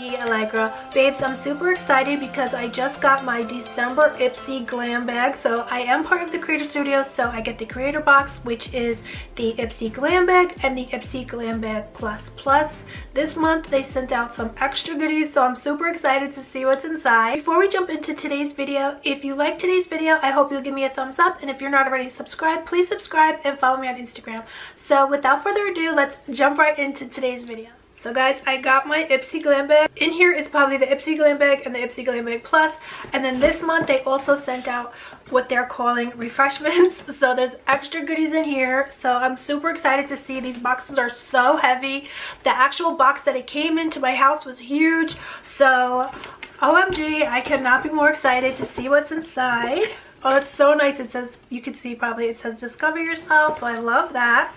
me, Alegra. Babes, I'm super excited because I just got my December Ipsy Glam bag. So I am part of the Creator Studio, so I get the Creator Box, which is the Ipsy Glam bag and the Ipsy Glam bag Plus Plus. This month they sent out some extra goodies, so I'm super excited to see what's inside. Before we jump into today's video, if you like today's video, I hope you'll give me a thumbs up, and if you're not already subscribed, please subscribe and follow me on Instagram. So without further ado, let's jump right into today's video. So guys, I got my Ipsy Glam bag. In here is probably the Ipsy Glam bag and the Ipsy Glam bag Plus. And then this month they also sent out what they're calling refreshments. So there's extra goodies in here. So I'm super excited to see. These boxes are so heavy. The actual box that it came into my house was huge. So OMG, I cannot be more excited to see what's inside. Oh, it's so nice. It says, you can see probably, it says discover yourself. So I love that.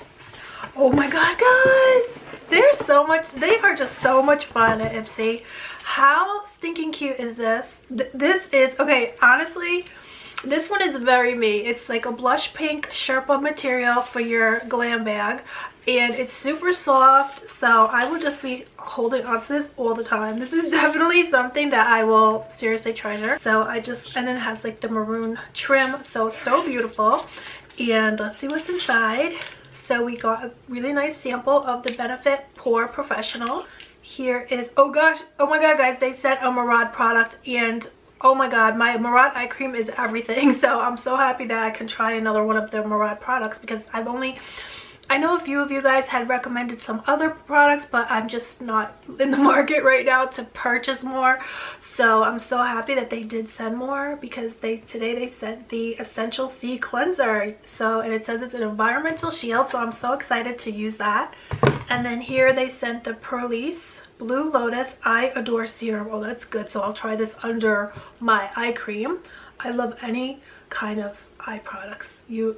Oh my god, guys, there's so much. They are just so much fun at Ipsy. How stinking cute is this? This is, okay, honestly, this one is very me. It's like a blush pink Sherpa material for your glam bag, and it's super soft, so I will just be holding onto this all the time. This is definitely something that I will seriously treasure. So I just, and then it has like the maroon trim, so beautiful. And let's see what's inside. So we got a really nice sample of the Benefit Pore Professional. Here is, oh gosh, oh my god, guys, they sent a Murad product, and oh my god, my Murad eye cream is everything. So I'm so happy that I can try another one of their Murad products, because I know a few of you guys had recommended some other products, but I'm just not in the market right now to purchase more. So I'm so happy that they did send more, because today they sent the Essential C Cleanser. So, and it says it's an environmental shield, so I'm so excited to use that. And then here they sent the Perlice Blue Lotus Eye Adore Serum. Oh, that's good. So I'll try this under my eye cream. I love any kind of eye products.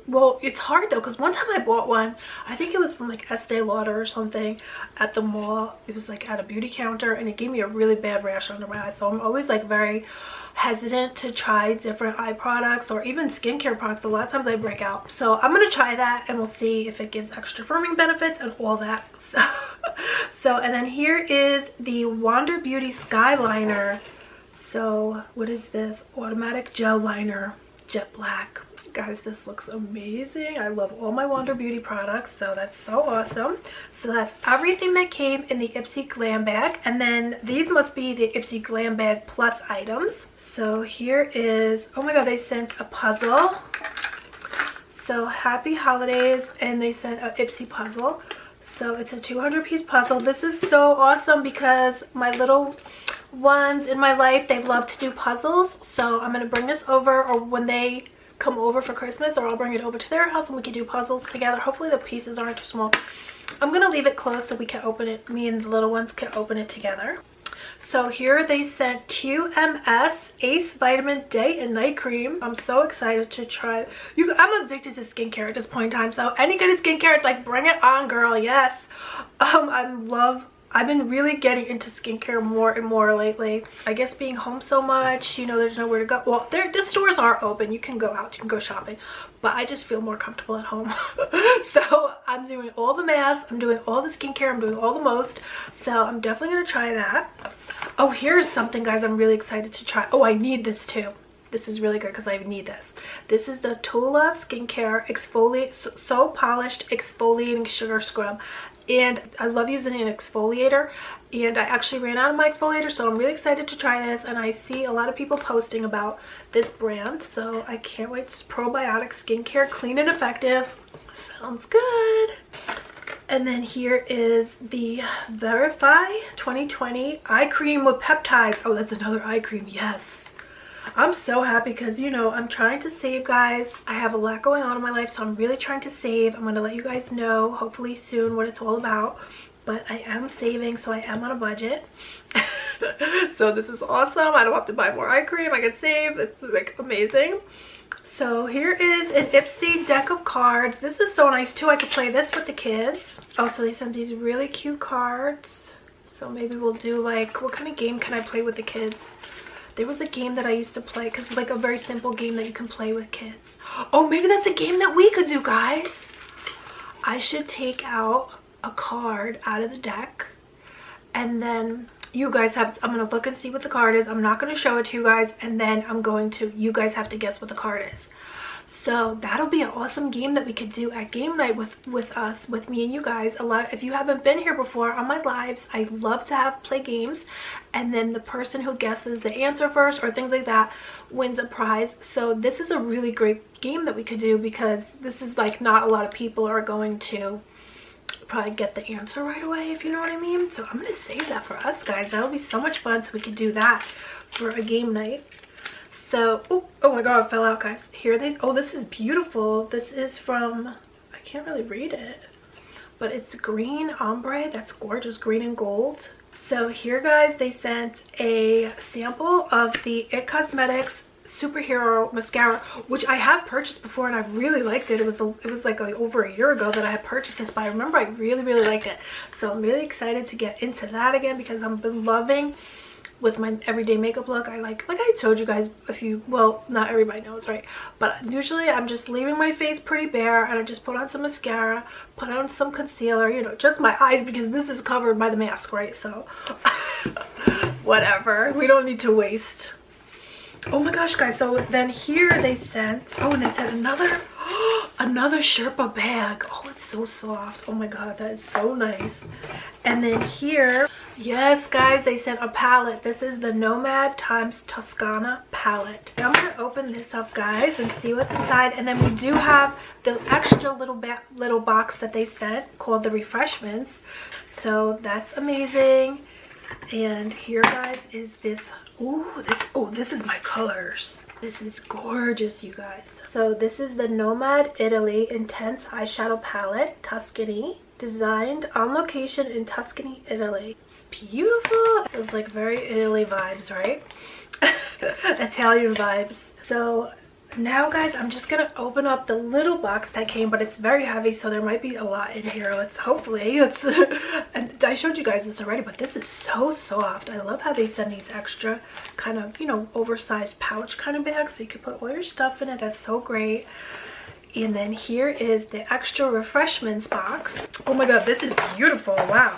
Well, it's hard though, because one time I bought one, I think it was from like Estee Lauder or something at the mall. It was like at a beauty counter, and it gave me a really bad rash under my eyes. So I'm always like very hesitant to try different eye products or even skincare products. A lot of times I break out. So I'm gonna try that, and we'll see if it gives extra firming benefits and all that. So and then here is the Wander Beauty Skyliner. So what is this? Automatic gel liner, jet black. Guys, this looks amazing. I love all my Wander Beauty products, so that's so awesome. So that's everything that came in the Ipsy Glam bag, and then these must be the Ipsy Glam bag Plus items. So here is, oh my god, they sent a puzzle. So happy holidays, and they sent an Ipsy puzzle. So it's a 200-piece puzzle. This is so awesome because my little ones in my life, they love to do puzzles. So I'm going to bring this over, or when they come over for Christmas, or I'll bring it over to their house and we can do puzzles together. Hopefully the pieces aren't too small. I'm going to leave it closed so we can open it. Me and the little ones can open it together. So here they sent QMS Ace Vitamin Day and Night Cream. I'm so excited to try. I'm addicted to skincare at this point in time. So any kind of skincare, it's like, bring it on, girl. Yes. I've been really getting into skincare more and more lately. I guess being home so much, you know, there's nowhere to go. Well, the stores are open. You can go out, you can go shopping. But I just feel more comfortable at home. So I'm doing all the masks, I'm doing all the skincare, I'm doing all the most. So I'm definitely going to try that. Oh, here's something, guys, I'm really excited to try. Oh, I need this too. This is really good because I need this. This is the Tula Skincare Exfoliate So Polished Exfoliating Sugar Scrub. And I love using an exfoliator, and I actually ran out of my exfoliator, so I'm really excited to try this. And I see a lot of people posting about this brand, so I can't wait. It's probiotic skincare, clean and effective. Sounds good. And then here is the Verify 2020 eye cream with peptides. Oh, that's another eye cream. Yes. I'm so happy because, you know, I'm trying to save, guys. I have a lot going on in my life, so I'm really trying to save. I'm going to let you guys know hopefully soon what it's all about. But I am saving, so I am on a budget. So this is awesome. I don't have to buy more eye cream. I can save. It's like amazing. So here is an Ipsy deck of cards. This is so nice too. I could play this with the kids. Also, they sent these really cute cards. So maybe we'll do like, what kind of game can I play with the kids? There was a game that I used to play, because it's like a very simple game that you can play with kids. Oh, maybe that's a game that we could do, guys. I should take out a card out of the deck, and then you guys have, I'm gonna look and see what the card is. I'm not gonna show it to you guys, and then you guys have to guess what the card is. So that'll be an awesome game that we could do at game night with me and you guys. If you haven't been here before on my lives, I love to play games, and then the person who guesses the answer first or things like that wins a prize. So this is a really great game that we could do, because this is like not a lot of people are going to probably get the answer right away, if you know what I mean. So I'm gonna save that for us, guys. That'll be so much fun, so we could do that for a game night. So oh my god, it fell out, guys. Here they, oh, this is beautiful. This is from, I can't really read it, but it's green ombre. That's gorgeous, green and gold. So here, guys, they sent a sample of the It Cosmetics Superhero mascara, which I have purchased before and I really liked it. It was like over a year ago that I had purchased this, but I remember I really liked it. So I'm really excited to get into that again, because I've been loving with my everyday makeup look. I like I told you guys well, not everybody knows, right? But usually I'm just leaving my face pretty bare, and I just put on some mascara, put on some concealer, you know, just my eyes, because this is covered by the mask, right? So whatever, we don't need to waste. Oh my gosh, guys, so then here they sent, oh, and they sent another Sherpa bag. Oh, it's so soft. Oh my god, that is so nice. And then here, yes, guys, they sent a palette. This is the Nomad times Toscana palette. I'm gonna open this up, guys, and see what's inside. And then we do have the extra little box that they sent called the refreshments. So that's amazing. And here, guys, is this. This is my colors. This is gorgeous, you guys. So this is the Nomad Italy Intense Eyeshadow Palette, Tuscany, designed on location in Tuscany, Italy. It's beautiful. It's like very Italy vibes, right? Italian vibes. So now, guys, I'm just gonna open up the little box that came, but it's very heavy, so there might be a lot in here. And I showed you guys this already, but this is so soft. I love how they send these extra kind of, you know, oversized pouch kind of bags, so you can put all your stuff in it. That's so great. And then here is the extra refreshments box. Oh my god, this is beautiful. Wow.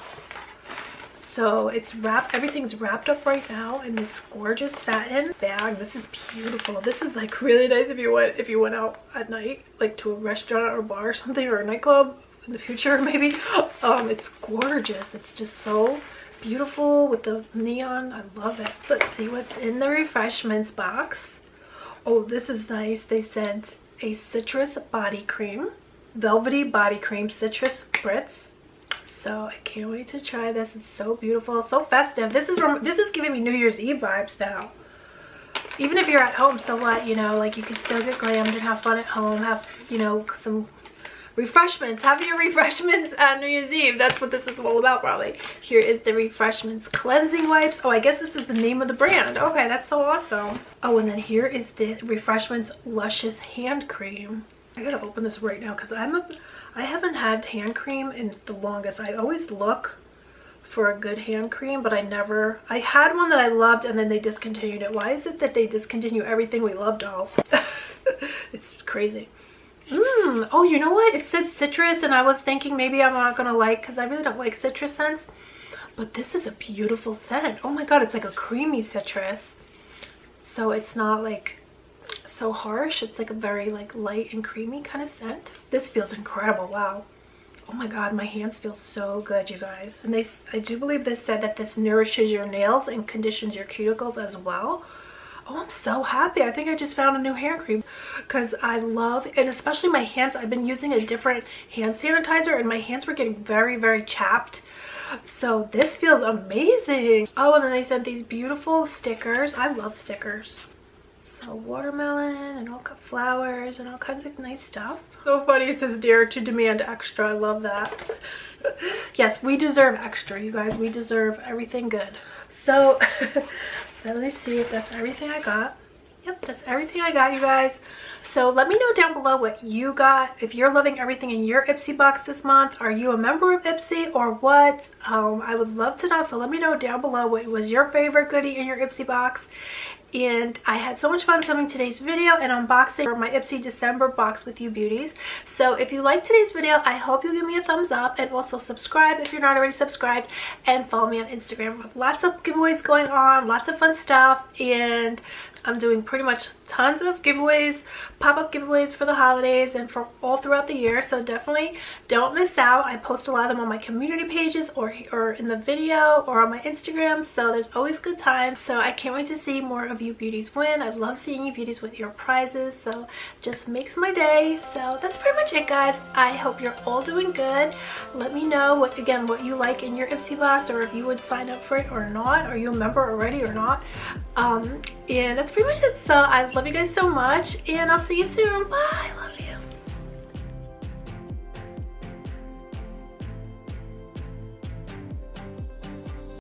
So it's wrapped, everything's wrapped up right now in this gorgeous satin bag. This is beautiful. This is like really nice if you went out at night, like to a restaurant or bar or something, or a nightclub in the future maybe. It's gorgeous. It's just so beautiful with the neon. I love it. Let's see what's in the refreshments box. Oh, this is nice. They sent a citrus body cream, velvety body cream, citrus spritz. So I can't wait to try this. It's so beautiful, so festive. This is giving me New Year's Eve vibes now. Even if you're at home, so what, you know, like you can still get glammed and have fun at home, have, you know, some refreshments. Have your refreshments on New Year's Eve. That's what this is all about, probably. Here is the refreshments cleansing wipes. Oh, I guess this is the name of the brand. Okay, that's so awesome. Oh, and then here is the refreshments luscious hand cream. I gotta open this right now, because I haven't had hand cream in the longest. I always look for a good hand cream, but I had one that I loved and then they discontinued it. Why is it that they discontinue everything we love, dolls? It's crazy. Oh, you know what? It said citrus, and I was thinking maybe I'm not gonna like, because I really don't like citrus scents. But this is a beautiful scent. Oh my god, it's like a creamy citrus. So it's not like so harsh. It's like a very like light and creamy kind of scent. This feels incredible. Wow. Oh my god, my hands feel so good, you guys. And I do believe they said that this nourishes your nails and conditions your cuticles as well. Oh, I'm so happy. I think I just found a new hand cream, because I love, and especially my hands. I've been using a different hand sanitizer and my hands were getting very chapped. So this feels amazing. Oh, and then they sent these beautiful stickers. I love stickers. So watermelon and all flowers and all kinds of nice stuff. So funny, it says dare to demand extra. I love that. Yes, we deserve extra, you guys. We deserve everything good. So let me see if that's everything I got. Yep, that's everything I got, you guys. So let me know down below what you got. If you're loving everything in your Ipsy box this month, are you a member of Ipsy or what? I would love to know, so let me know down below what was your favorite goodie in your Ipsy box. And I had so much fun filming today's video and unboxing my Ipsy December box with you beauties. So if you liked today's video, I hope you'll give me a thumbs up and also subscribe if you're not already subscribed, and follow me on Instagram with lots of giveaways going on, lots of fun stuff, and I'm doing pretty much tons of giveaways, pop-up giveaways for the holidays and for all throughout the year, so definitely don't miss out. I post a lot of them on my community pages or in the video or on my Instagram, so there's always good times. So I can't wait to see more of you beauties win. I love seeing you beauties with your prizes, so just makes my day. So that's pretty much it, guys. I hope you're all doing good. Let me know what you like in your Ipsy box, or if you would sign up for it or not. Are you a member already or not? And that's pretty much it. So I love you guys so much, and I'll see you soon. Bye.